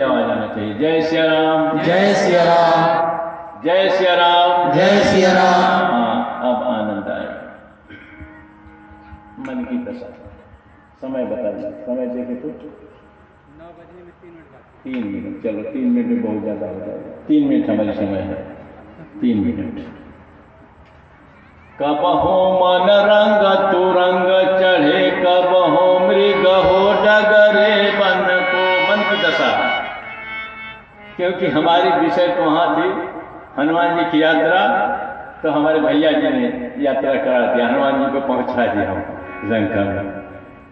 आवाज आना चाहिए। जय सिया राम, जय सिया राम, जय सिया राम, जय सिया राम। हाँ, अब आनंद आएगा। मन की दशा। समय बता दिया, समय देखे तो 9 बजने में 3 मिनट बाकी। 3 मिनट, चलो 3 मिनट में बहुत ज़्यादा हो जाएगा। 3 मिनट हमारी समय है, 3 मिनट। कबहो मन रंग तुरंग चढ़े, कबहो मृग हो डगरे बन को। मन की दशा, क्योंकि हमारी विषय तो वहाँ थी हनुमान जी की यात्रा, तो हमारे भैया जी ने यात्रा करा दिया, हनुमान जी को पहुँचा दिया। हम लंका में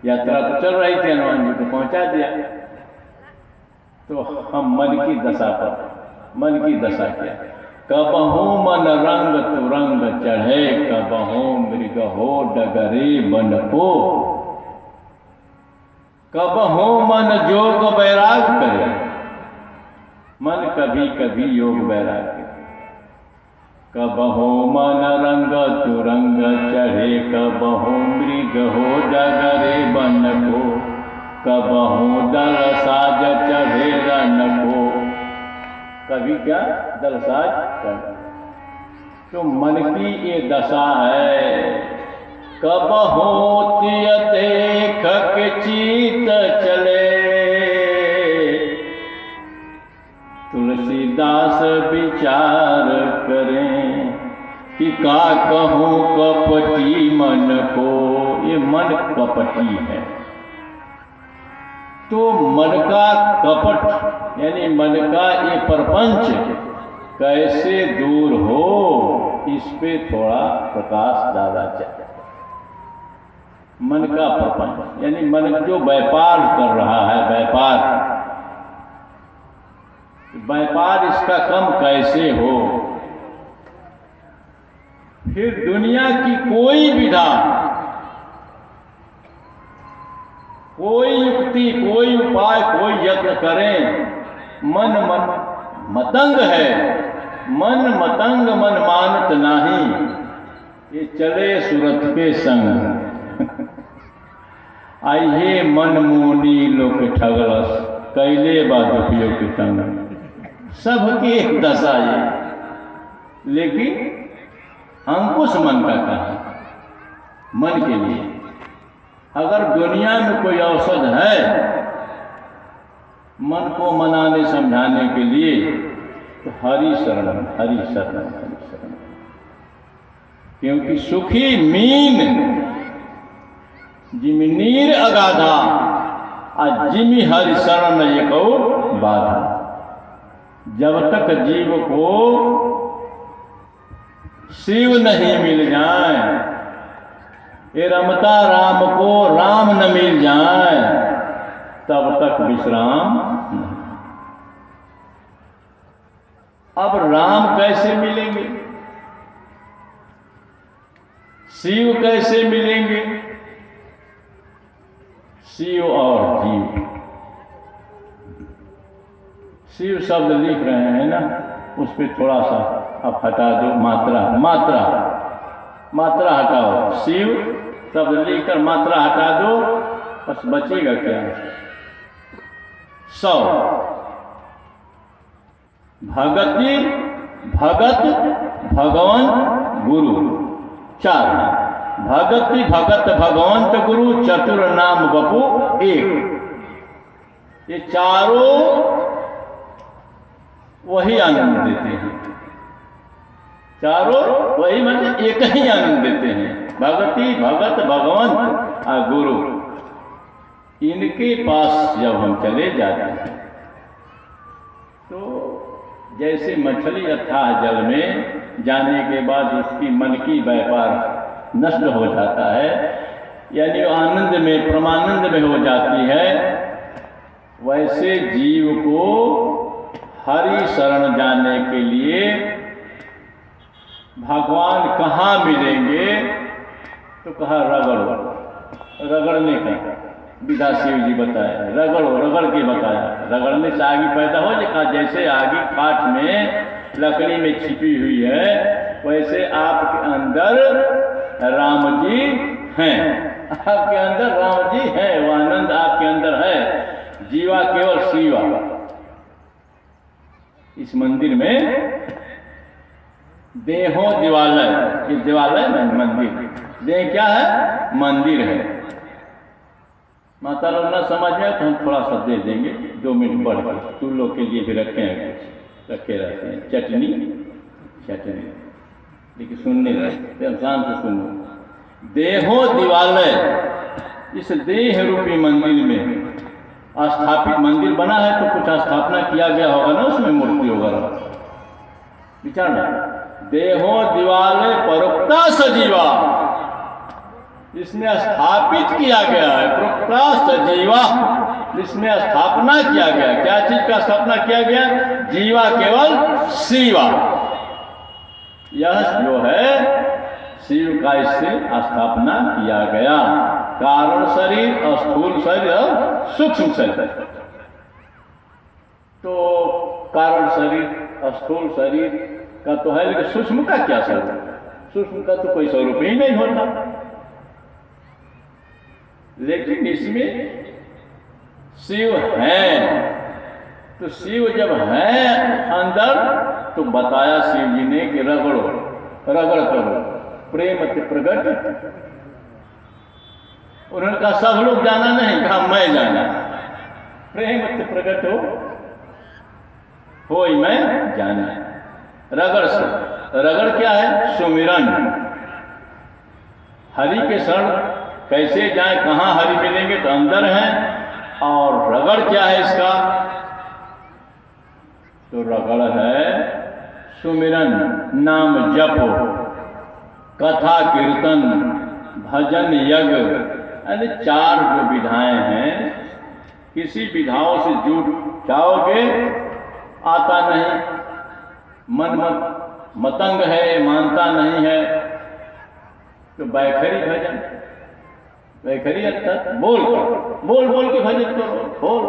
यात्रा तो चल रही थी, हनुमान जी को पहुँचा दिया। तो हम मन की दशा पर, मन की दशा क्या, कबहू मन रंग तुरंग चढ़े, कबहू मृग हो डगरे बन को। कबहू मन जोग बैराग करे, मन कभी कभी योग बैराग। कबहू मन रंग तुरंग चढ़े, कबहू मृग हो डगरे बन को। कबहू दल साज चढ़े रन को। कभी क्या दल साज चढ़े। तो मन की ये दशा है। कबहू तियते खक चीत चले, तुलसीदास विचार करें कि का कहूँ कपटी मन को। ये मन कपटी है। तो मन का कपट यानी मन का ये प्रपंच कैसे दूर हो, इस पे थोड़ा प्रकाश डाला जाए। मन का प्रपंच यानी मन जो व्यापार कर रहा है, व्यापार इसका कम कैसे हो। फिर दुनिया की कोई विधा, कोई युक्ति, कोई उपाय, कोई यत्न करें, मन मतंग है। मन मतंग मन मानत नाही, ये चले सुरत के संग। आइए मन मोनी लोक ठगलस, कैले बा दुखियों की तंग। सबकी एक दशा ये, लेकिन अंकुश मन का कहा। मन के लिए अगर दुनिया में कोई औषध है मन को मनाने समझाने के लिए, तो हरि शरण, हरि शरण, हरि शरण। क्योंकि सुखी मीन जिमि नीर अगाधा, आ जिमि हरि शरण ये कहो बाधा। जब तक जीव को शिव नहीं मिल जाए, ये रमता राम को राम न मिल जाए, तब तक विश्राम नहीं। अब राम कैसे मिलेंगे, शिव कैसे मिलेंगे। शिव और जीव, शिव शब्द लिख रहे हैं ना, उस पर थोड़ा सा अब हटा दो, मात्रा हटाओ। शिव शब्द लिखकर मात्रा हटा दो, बस बचेगा क्या, 100। भगति, भगत, भगवंत, गुरु, 4। भगति, भगत, भगवंत, गुरु, चतुर नाम बपू 1। ये चारों वही आनंद देते हैं। चारों वही मतलब एक ही आनंद देते हैं। भगति, भगत, भगवंत और गुरु, इनके पास जब हम चले जाते हैं, तो जैसे मछली अथाह जल में जाने के बाद उसकी मन की व्यापार नष्ट हो जाता है, यानी आनंद में, परमानंद में हो जाती है, वैसे जीव को हरि शरण जाने के लिए भगवान कहाँ मिलेंगे, तो कहा रगड़ने का विधा शिव जी बताया। रगड़ के बताया। रगड़ने से आगे पैदा हो जाएगा। जैसे आगे काठ में लकड़ी में छिपी हुई है, वैसे आपके अंदर राम जी हैं। आपके अंदर राम जी हैं, वो आनंद आपके अंदर है। जीवा केवल शिवा, इस मंदिर में देहो दिवालय, ये दिवालय में मंदिर, देह क्या है? मंदिर है। माता लोग ना समझ में तो हम थोड़ा सा दे देंगे, 2 मिनट बढ़ कर। तुम लोग के लिए भी रखे हैं, कुछ रखे रहते हैं, चटनी, लेकिन सुनने रहते, ध्यान से सुनो। देहो दिवालय, इस देह रूपी मंदिर में स्थापित, मंदिर बना है तो कुछ स्थापना किया गया होगा ना, उसमें मूर्ति वगैरह, विचारना। देहो दिवालय परोक्ता सजीवा, इसमें स्थापित किया गया है, परोक्ता सजीवा, इसमें स्थापना किया गया। क्या चीज का स्थापना किया गया? जीवा केवल शिवा, यह जो है शिव का इससे स्थापना किया गया। कारण शरीर और स्थूल शरीर और सूक्ष्म शरीर। तो कारण शरीर और स्थूल शरीर का तो है, लेकिन सूक्ष्म का क्या स्वरूप? सूक्ष्म का तो कोई स्वरूप ही नहीं होता। लेकिन इसमें शिव है, तो शिव जब है अंदर तो बताया शिव जी ने कि रगड़ो, रगड़ करो, प्रेम ते प्रगट। उन्होंने कहा सब लोग जाना नहीं, कहा मैं जाना। प्रेम ते प्रगट हो मैं जाना। रगड़ से, रगड़ क्या है? सुमिरन। हरि के शरण कैसे जाए, कहाँ हरि मिलेंगे? तो अंदर है। और रगड़ क्या है इसका? तो रगड़ है सुमिरन, नाम जप, कथा कीर्तन, भजन, यज्ञ, यानी 4 जो विधाएं हैं, किसी विधाओं से जुट जाओगे आता नहीं, मन मतंग है, मानता नहीं है, तो बैखरी भजन, बैखरी अर्थात बोल बोल के भजन करो, बोल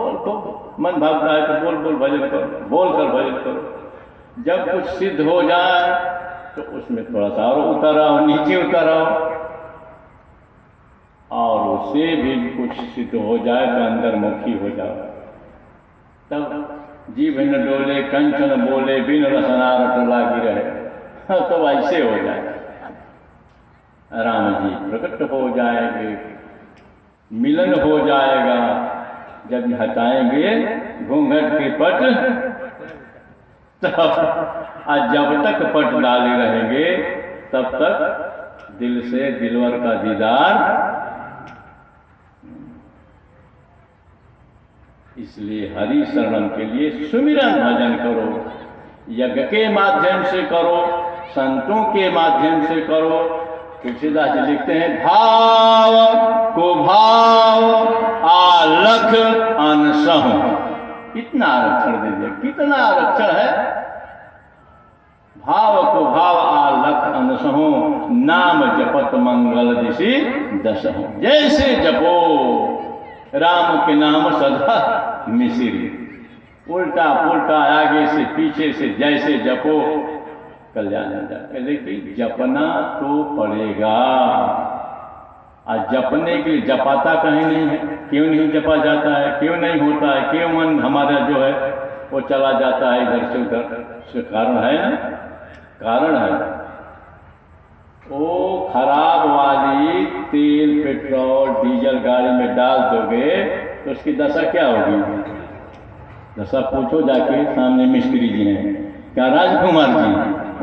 मन भागता है तो बोल भजन करो, बोल कर भजन करो। जब कुछ सिद्ध हो जाए तो उसमें थोड़ा सा और उतर आओ, नीचे उतर आओ, और उससे भी कुछ सिद्ध हो जाए तो अंदर मुखी हो जाओ। तब जीभ न डोले, कंचन बोले, बिन रसना रट लागी रहे, तो ऐसे हो जाए। राम जी प्रकट हो जाएंगे, मिलन हो जाएगा। जब हटाएंगे घूंघट के पट, तब जब तक पट डाले रहेंगे तब तक दिल से दिलवर का दीदार। इसलिए हरि शरणम के लिए सुमिरन भजन करो, यज्ञ के माध्यम से करो, संतों के माध्यम से करो। तुलसीदास जी लिखते हैं, भाव को भाव आलख अनसहु। कितना आरक्षण दे दिया, कितना आरक्षण है। भाव को भाव आलख अनसहु, नाम जपत मंगल दिशि दसहु। जैसे जपो राम के नाम सदा मिसिरी, उल्टा पुल्टा आगे से पीछे से जैसे जपो कल्याण हो जाए। लेकिन जपना तो पड़ेगा, और जपने के लिए जपाता कहीं नहीं है। क्यों नहीं जपा जाता है, क्यों नहीं होता है, क्यों मन हमारा जो है वो चला जाता है इधर से उधर? उसका कारण है ना, कारण है। वो खराब वाली तेल, पेट्रोल, डीजल गाड़ी में डाल दोगे तो उसकी दशा क्या होगी? दशा पूछो जाके, सामने मिस्त्री जी हैं, क्या राजकुमार जी,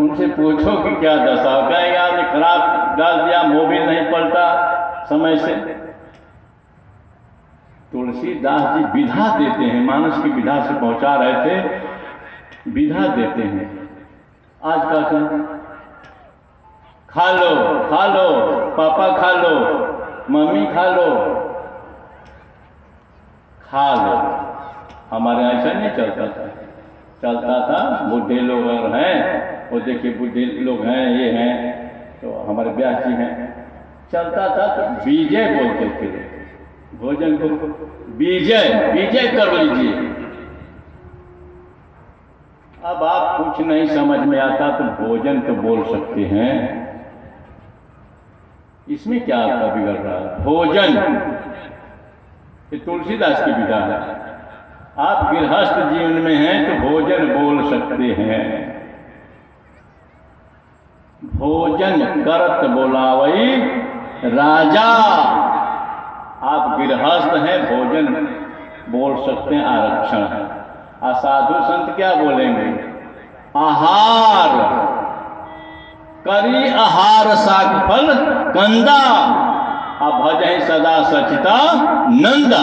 उनसे पूछो कि क्या दशा हो। कहेंगे आपने खराब डाल दिया, मोबिल नहीं पलटा समय से। तुलसीदास जी विधा देते हैं, मानस की विधा से पहुंचा रहे थे, विधा देते हैं। आज का क्या? खा लो पापा, खा लो मम्मी, खा लो। हमारे ऐसा नहीं चलता था। बूढ़े लोग हैं, वो देखिए बूढ़े लोग हैं, ये हैं, तो हमारे ब्यास जी हैं, चलता था तो बीजे बोलते थे भोजन को, बीजे कर लीजिए। अब आप कुछ नहीं समझ में आता तो भोजन तो बोल सकते हैं, इसमें क्या आपका बिगड़ रहा है? भोजन ये तुलसीदास की विधा है। आप गृहस्थ जीवन में हैं तो भोजन बोल सकते हैं। भोजन करत बोलावई राजा, आप गृहस्थ हैं, भोजन बोल सकते हैं, आरक्षण है। असाधु संत क्या बोलेंगे? आहार करी आहार साग फल कंदा, अब भजहि सदा सचिता नंदा।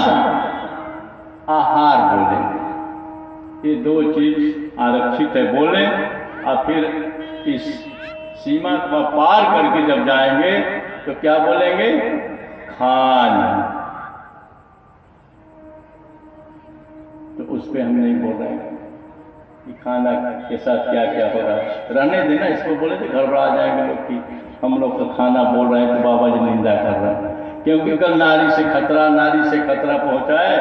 आहार बोलेंगे, ये दो चीज आरक्षित है, बोले। और फिर इस सीमा को पार करके जब जाएंगे तो क्या बोलेंगे? खाना। तो उस पर हम नहीं बोल रहे हैं कि खाना के साथ क्या क्या हो रहा है, रहने देना। इसको बोले तो गड़बड़ा जाएंगे लोग कि हम लोग तो खाना बोल रहे हैं तो बाबा जी निंदा कर रहे हैं। क्योंकि कल नारी से खतरा पहुंचा है,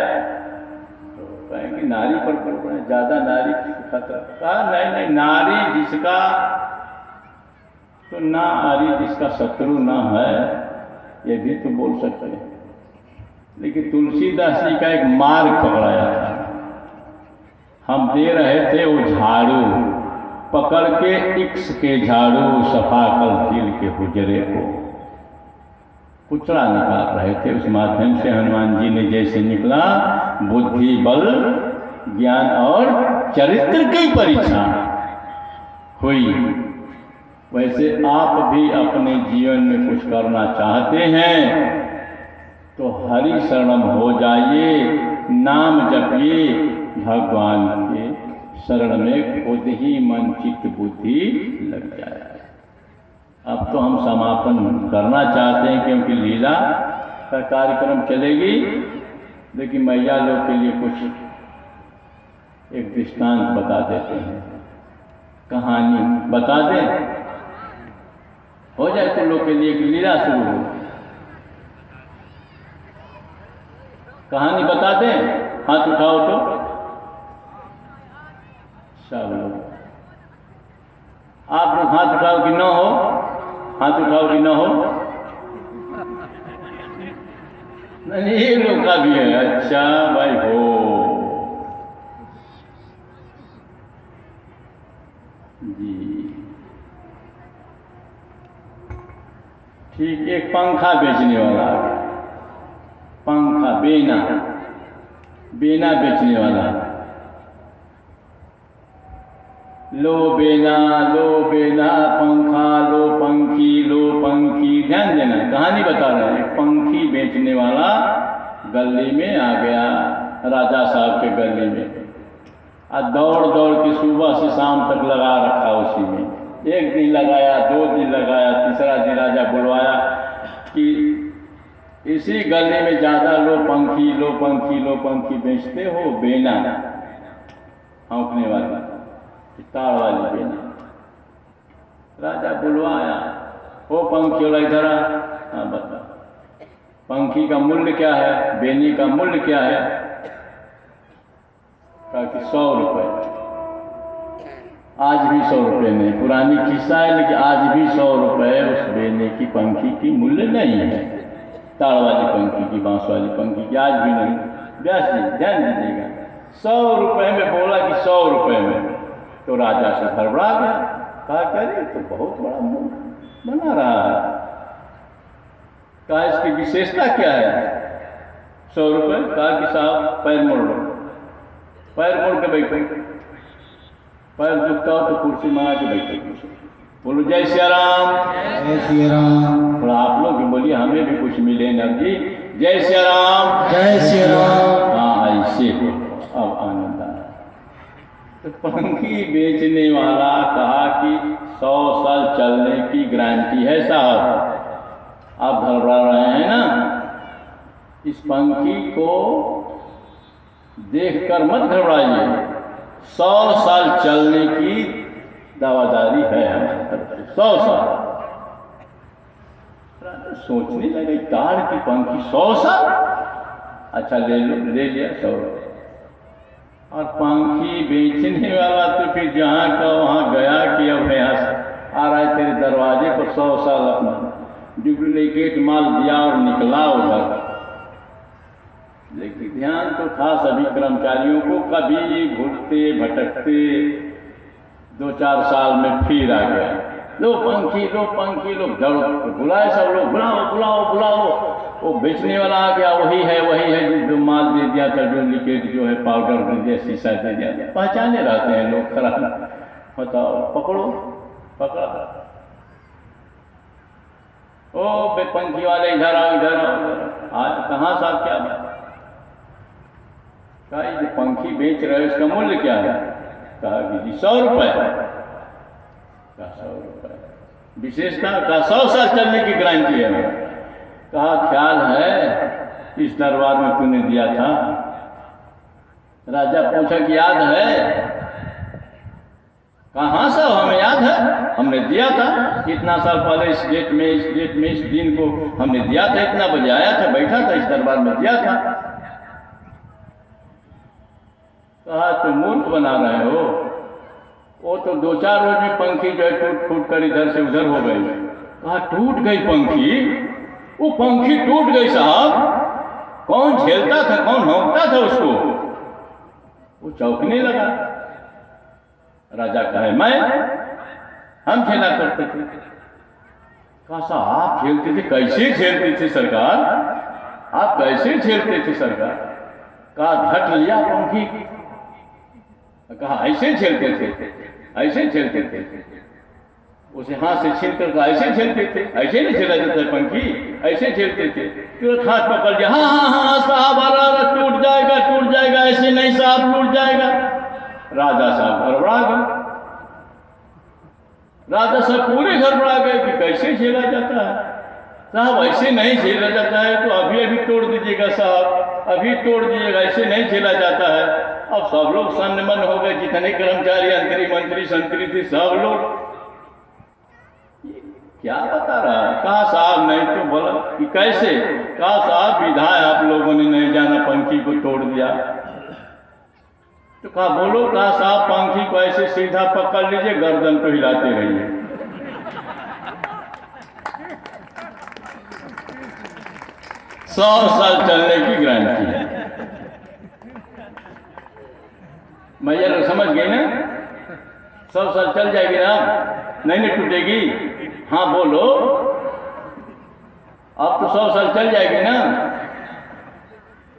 तो कहेंगे नारी पर बोल रहे हैं, ज़्यादा नारी खतरा। कहा नहीं, नारी जिसका तो ना आरी जिसका शत्रु ना है, ये भी तो बोल सकते हैं। लेकिन तुलसीदास जी का एक मार्ग पकड़ाया था। हम दे रहे थे वो झाड़ू, पकड़ के इक्स के झाड़ू, सफा कर दिल के हुजरे को कुचड़ा निकाल रहे थे। उस माध्यम से हनुमान जी ने जैसे निकला, बुद्धि बल ज्ञान और चरित्र की परीक्षा हुई, वैसे आप भी अपने जीवन में कुछ करना चाहते हैं तो हरि शरणम हो जाइए, नाम जपिए, भगवान के शरण में खुद ही मन चित्त बुद्धि लग जाए। अब तो हम समापन करना चाहते हैं क्योंकि लीला का कार्यक्रम चलेगी, लेकिन मैया लोग के लिए कुछ एक दृष्टांत बता देते हैं, कहानी बता दें, हो जाए तो लोग के लिए एक लीला शुरू हो। कहानी बता दें, हाथ उठाओ तो सब लोग। आप लोग हाथ उठाओ कि न हो, हाथ उठाओ कि न हो। नहीं, ये लोग का भी है। अच्छा भाई हो जी, ठीक। एक पंखा बेचने वाला आ गया, पंखा बेना बेचने वाला। लो बेना पंखा, लो पंखी। ध्यान देना, कहानी बता रहे हैं। पंखी बेचने वाला गली में आ गया, राजा साहब के गली में, और दौड़ के सुबह से शाम तक लगा रखा उसी में। एक दिन लगाया, 2 दिन लगाया, तीसरा दिन राजा बुलवाया कि इसी गली में ज़्यादा लो पंखी बेचते हो, बेना औंकने वाली, ताड़ वाली बेना। राजा बुलवाया, ओ पंखी वाला इधर आ, हाँ बता, पंखी का मूल्य क्या है, बेनी का मूल्य क्या है? कहा कि 100 रुपये। आज भी 100 रुपये में, पुरानी किस्सा है, लेकिन आज भी 100 रुपये उस बेने की पंखी की मूल्य नहीं है। ताड़ वाली पंखी की, बांस वाली पंखी की आज भी नहीं। व्यास जी ध्यान दीजिएगा, 100 रुपये में बोला कि 100 रुपये में, तो राजा से हड़बड़ा गया, कहा करे तो बहुत बड़ा मूल्य बना रहा है, कहा इसकी विशेषता क्या है? 100 रुपये। कहा कि साहब पैर मोड़ लो, पैर मोड़ के बैठो, पैर दुखता हो तो कुर्सी मंगा के बैठो, बोलो जय सिया राम। जय सिया राम। थोड़ा आप लोग भी बोलिए, हमें भी कुछ मिले ना जी। जय सिया राम। जय सिया राम। हाँ ऐसे हो, अब आनंद आया। तो पंखी बेचने वाला कहा कि 100 साल चलने की गारंटी है साहब। आप घबरा रहे हैं ना, इस पंखी को देखकर मत घबराइए, 100 साल चलने की दावादारी है हमारी तरफ से, 100 साल। सोचने लगे, ताड़ की पंखी 100 साल, अच्छा ले लो, ले लिया 100 रुपये। और पंखी बेचने वाला तो फिर जहाँ का वहाँ गया कि अब यहाँ आ रहा है तेरे दरवाजे पर 100 साल अपना डुप्लीकेट माल दिया और निकला उधर। लेकिन ध्यान तो था सभी कर्मचारियों को, कभी घुटते भटकते 2-4 साल में फिर आ गया, लो पंखी लो, दौड़ बुलाए सब लोग, बुलाओ। वो बेचने वाला आ गया, वही है जो माल दे दिया था, डुप्लीकेट जो है, पाउडर दे दिया, शीशा दे दिया। पहचाने रहते हैं लोग खराब। बताओ, पकड़ा। ओ बे पंखी वाले, इधर आओ। आज कहाँ साहब, क्या बात? कहा ये पंखी बेच रहे हो, इसका मूल्य क्या है? कहा कि जी 100 रुपये। कहा 100 रुपये विशेषता का 100 साल चलने की गारंटी है। कहा ख्याल है इस दरबार में तूने दिया था? राजा पूछा कि याद है? कहाँ साहब, हमें याद है, हमने दिया था इतना साल पहले, इस डेट में इस दिन को हमने दिया था, इतना बजे आया था, बैठा था इस दरबार में, दिया था। कहा तो मूर्ख बना रहे हो, वो तो 2-4 रोज में पंखी जो है टूट कर इधर से उधर हो गई। कहा टूट गई पंखी? वो पंखी टूट गई साहब, कौन झेलता था, कौन होंकता था उसको? वो चौंकने लगा। राजा कहे हम खेला करते थे। कहा साहब आप खेलते थे? कैसे खेलते थे सरकार, आप कैसे खेलते थे सरकार? कहा झट लिया पंखी। कहा ऐसे खेलते थे, उसे हाथ से छीन कर ऐसे खेलते थे, ऐसे नहीं खेला जाता है पंखी, ऐसे खेलते थे। तुरंत हाथ पकड़ लिया, हाँ साहब, टूट जाएगा, ऐसे नहीं साहब, टूट जाएगा। राजा साहब गड़बड़ा गए, राजा साहब पूरे गड़बड़ा गए कि कैसे खेला जाता है साहब, ऐसे नहीं खेला जाता है, तो अभी तोड़ दीजिएगा साहब, अभी तोड़ दीजिएगा, ऐसे नहीं खेला जाता है। अब सब लोग सन्नमन हो गए, जितने कर्मचारी, मंत्री संतरी थे, सब लोग क्या बता रहा है? कहा साहब नहीं तो बोला कि कैसे? कहा साहब विधा है, आप लोगों ने नहीं जाना, पंखी को तोड़ दिया। तो कहा बोलो। कहा साहब पंखी को ऐसे सीधा पकड़ लीजिए, गर्दन को हिलाते रहिए। सौ साल चलने की गारंटी है। मैया लोग समझ गए ना? 100 साल चल जाएगी ना, नहीं टूटेगी? हाँ बोलो, अब तो 100 साल चल जाएगी ना?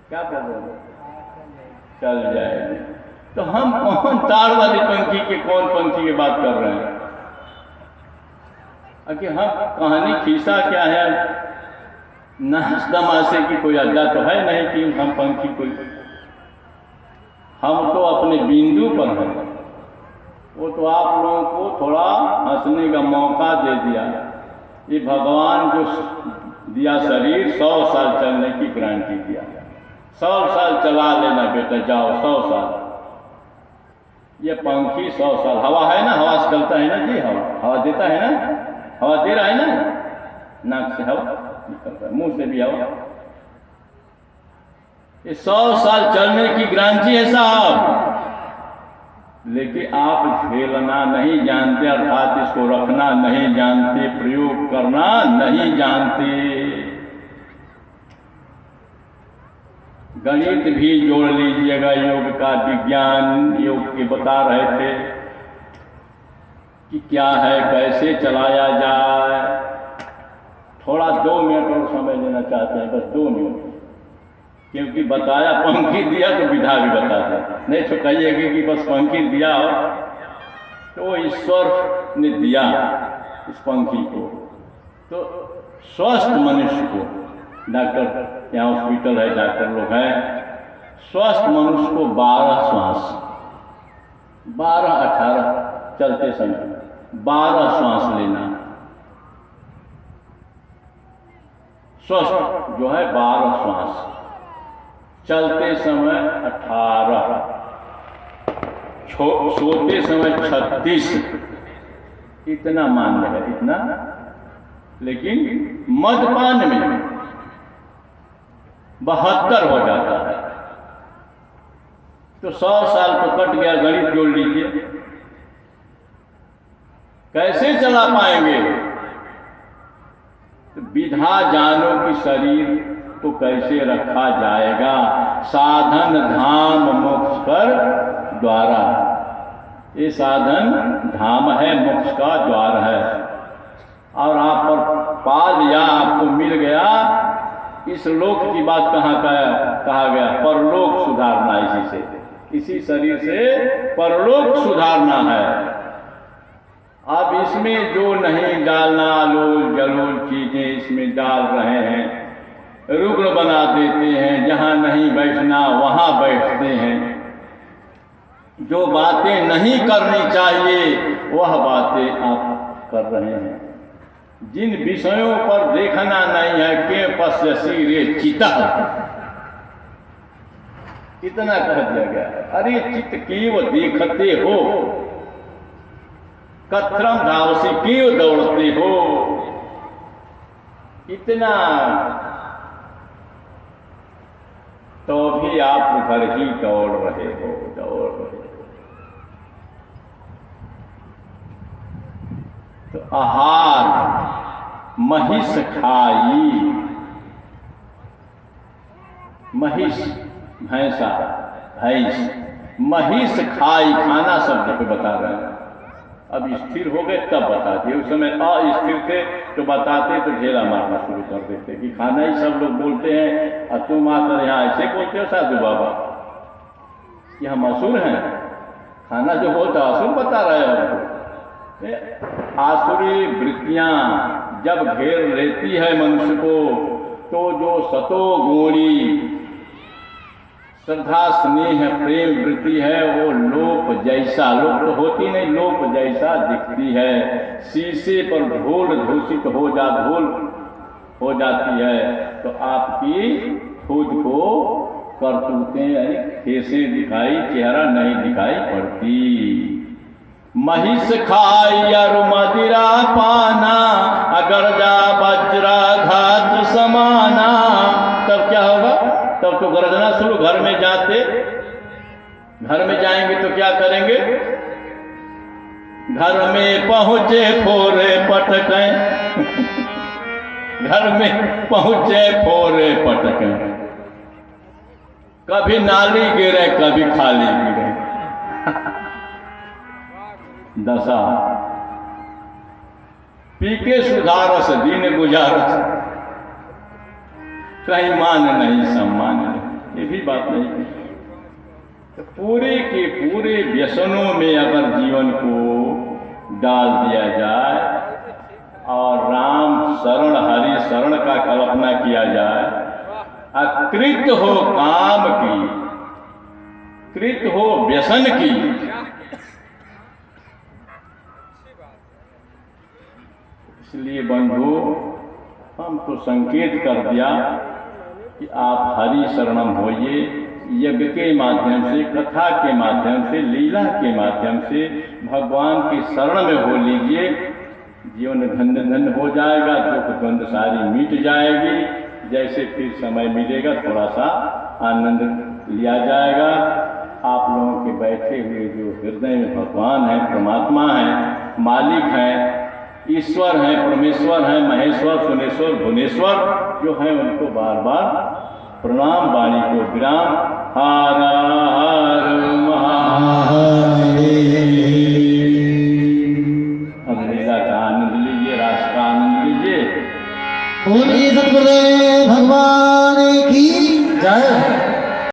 क्या कर रहे हो? चल जाएगी। तो हम कौन तार वाली पंखी के, कौन पंखी की बात कर रहे हैं? कि हम कहानी खीसा क्या है, नाच तमाशे की कोई अड्डा तो है नहीं कि हम पंखी कोई, हम तो अपने बिंदु पर हैं। वो तो आप लोगों को थोड़ा हंसने का मौका दे दिया। ये भगवान जो दिया शरीर, 100 साल चलने की गारंटी दिया। 100 साल चला लेना बेटा, जाओ 100 साल। ये पंखी 100 साल, हवा है ना, हवा से चलता है ना जी, हवा देता है ना, हवा दे रहा है ना, नाक से हवा निकलता है, मुंह से भी हवा। ये 100 साल चलने की गारंटी है साहब, लेकिन आप झेलना नहीं जानते, अर्थात इसको रखना नहीं जानते, प्रयोग करना नहीं जानते। गणित भी जोड़ लीजिएगा, योग का विज्ञान, योग के बता रहे थे कि क्या है, कैसे चलाया जाए। थोड़ा 2 मिनट और समय लेना चाहते हैं, बस 2 मिनट, क्योंकि बताया पंखी दिया तो विधा भी बता दे, नहीं तो कहिएगा कि बस पंखी दिया हो, तो ईश्वर ने दिया इस पंखी को, तो स्वस्थ मनुष्य को, डॉक्टर यहाँ हॉस्पिटल है, डॉक्टर लोग हैं, स्वस्थ मनुष्य को 12 श्वास, 12-18 चलते समय 12 श्वास लेना, स्वस्थ जो है 12 श्वास, चलते समय 18, सोते समय 36, इतना मान्य है, इतना। लेकिन मद्यपान में 72 हो जाता है, तो 100 साल तो कट गया, गणित जोड़ लीजिए, कैसे चला पाएंगे? तो विधा जानो कि शरीर को कैसे रखा जाएगा, साधन धाम मोक्ष कर द्वारा। ये साधन धाम है, मोक्ष का द्वार है। और आप पर पा लिया, आपको मिल गया, इस लोक की बात कहा गया, परलोक सुधारना। इसी से, इसी शरीर से परलोक सुधारना है। अब इसमें जो नहीं डालना, आलोल जलोल चीजें इसमें डाल रहे हैं, रुग्ण बना देते हैं, जहाँ नहीं बैठना वहाँ बैठते हैं। जो बातें नहीं करनी चाहिए वह बातें आप कर रहे हैं। जिन विषयों पर देखना नहीं है, के पश्यसी रे चितः, इतना कह दिया गया। अरे चित्त क्यों देखते हो, कथरम धावसी क्यों दौड़ते हो, इतना तो भी आप उधर ही दौड़ रहे हो। तो आहार महिष खाई, महिष भैंसा, भैंस, महिष खाई, खाना शब्द पे बता रहे हैं। अब स्थिर हो गए तब बताते, उस समय अस्थिर थे तो बताते तो ढेला मारना शुरू कर देते कि खाना ही सब लोग बोलते हैं और तुम आकर यहाँ ऐसे बोलते हो साधु बाबा, कि हम असुर हैं। खाना जो बोलता असुर बता रहे हो। आसुरी वृत्तियां जब घेर लेती है मनुष्य को, तो जो सतोगुणी श्रद्धा स्नेह प्रेम वृत्ति है वो लोप जैसा, लोप तो होती नहीं, लोप जैसा दिखती है। शीशे पर धूल दूषित धूल हो जाती है, तो आपकी खुद को करतूतें कैसे दिखाई, चेहरा नहीं दिखाई पड़ती। महिष खाई अरु मदिरा पाना, अगर जा वज्रा घात समाना, तब क्या होगा? तब तो गर्जना शुरू। घर में जाते, घर में जाएंगे तो क्या करेंगे? घर में पहुंचे फोरे पटकें घर में पहुंचे फोरे पटकें, कभी नाली गिरे कभी खाली गिरे। दशा पी के सुधारस दिन गुजारस, कहीं मान नहीं सम्मान नहीं, ये भी बात नहीं। तो पूरे के पूरे व्यसनों में अगर जीवन को डाल दिया जाए और राम शरण हरि शरण का कल्पना किया जाए, अकृत हो काम की, कृत हो व्यसन की, इसलिए बंधु हम तो संकेत कर दिया कि आप हरि शरणम होइए। यज्ञ के माध्यम से, कथा के माध्यम से, लीला के माध्यम से भगवान की शरण में हो लीजिए। जीवन धन्य धन्य हो जाएगा, दुख द्वंद सारी मिट जाएगी। जैसे फिर समय मिलेगा थोड़ा सा आनंद लिया जाएगा। आप लोगों के बैठे हुए जो हृदय में भगवान है, परमात्मा है, मालिक है, ईश्वर हैं, परमेश्वर हैं, महेश्वर, सुनेश्वर, भुवनेश्वर जो हैं, उनको बार बार प्रणाम, वाणी को विराम।